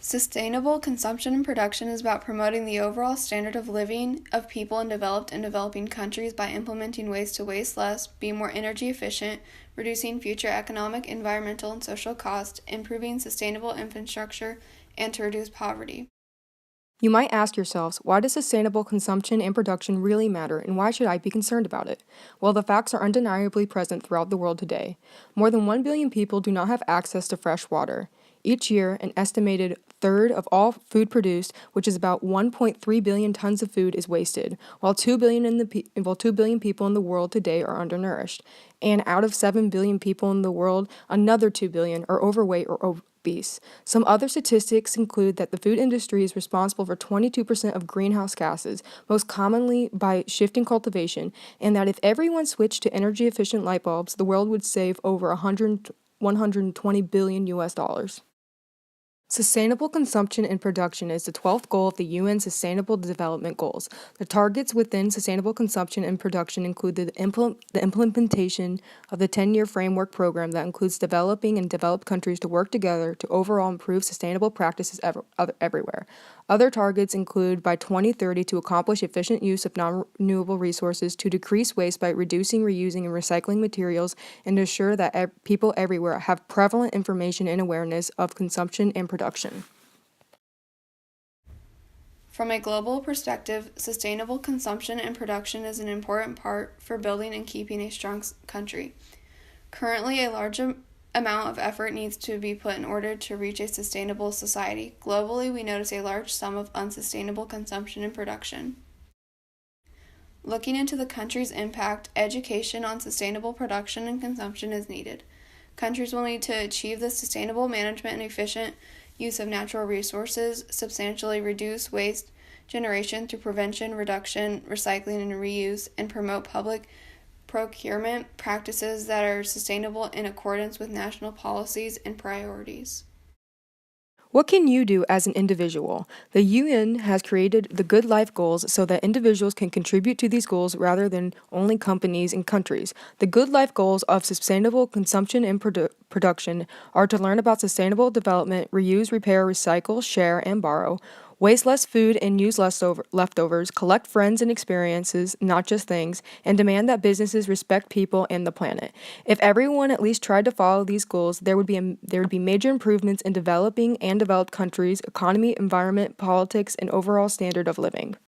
Sustainable consumption and production is about promoting the overall standard of living of people in developed and developing countries by implementing ways to waste less, be more energy efficient, reducing future economic, environmental, and social costs, improving sustainable infrastructure, and to reduce poverty. You might ask yourselves, why does sustainable consumption and production really matter, and why should I be concerned about it? Well, the facts are undeniably present throughout the world today. More than 1 billion people do not have access to fresh water. Each year, an estimated third of all food produced, which is about 1.3 billion tons of food, is wasted, while 2 billion, 2 billion people in the world today are undernourished. And out of 7 billion people in the world, another 2 billion are overweight or obese. Some other statistics include that the food industry is responsible for 22% of greenhouse gases, most commonly by shifting cultivation, and that if everyone switched to energy efficient light bulbs, the world would save over 120 billion US dollars. Sustainable consumption and production is the 12th goal of the UN Sustainable Development Goals. The targets within sustainable consumption and production include the implementation of the 10-year framework program that includes developing and developed countries to work together to overall improve sustainable practices everywhere. Other targets include by 2030 to accomplish efficient use of non-renewable resources, to decrease waste by reducing, reusing, and recycling materials, and to ensure that people everywhere have prevalent information and awareness of consumption and production. From a global perspective, sustainable consumption and production is an important part for building and keeping a strong country. Currently, a large amount of effort needs to be put in order to reach a sustainable society. Globally, we notice a large sum of unsustainable consumption and production. Looking into the country's impact, education on sustainable production and consumption is needed. Countries will need to achieve the sustainable management and efficient use of natural resources, substantially reduce waste generation through prevention, reduction, recycling, and reuse, and promote public procurement practices that are sustainable in accordance with national policies and priorities. What can you do as an individual? The UN has created the Good Life Goals so that individuals can contribute to these goals rather than only companies and countries. The Good Life Goals of sustainable consumption and production are to learn about sustainable development, reuse, repair, recycle, share, and borrow, waste less food and use less leftovers, collect friends and experiences, not just things, and demand that businesses respect people and the planet. If everyone at least tried to follow these goals, there would be major improvements in developing and developed countries' economy, environment, politics, and overall standard of living.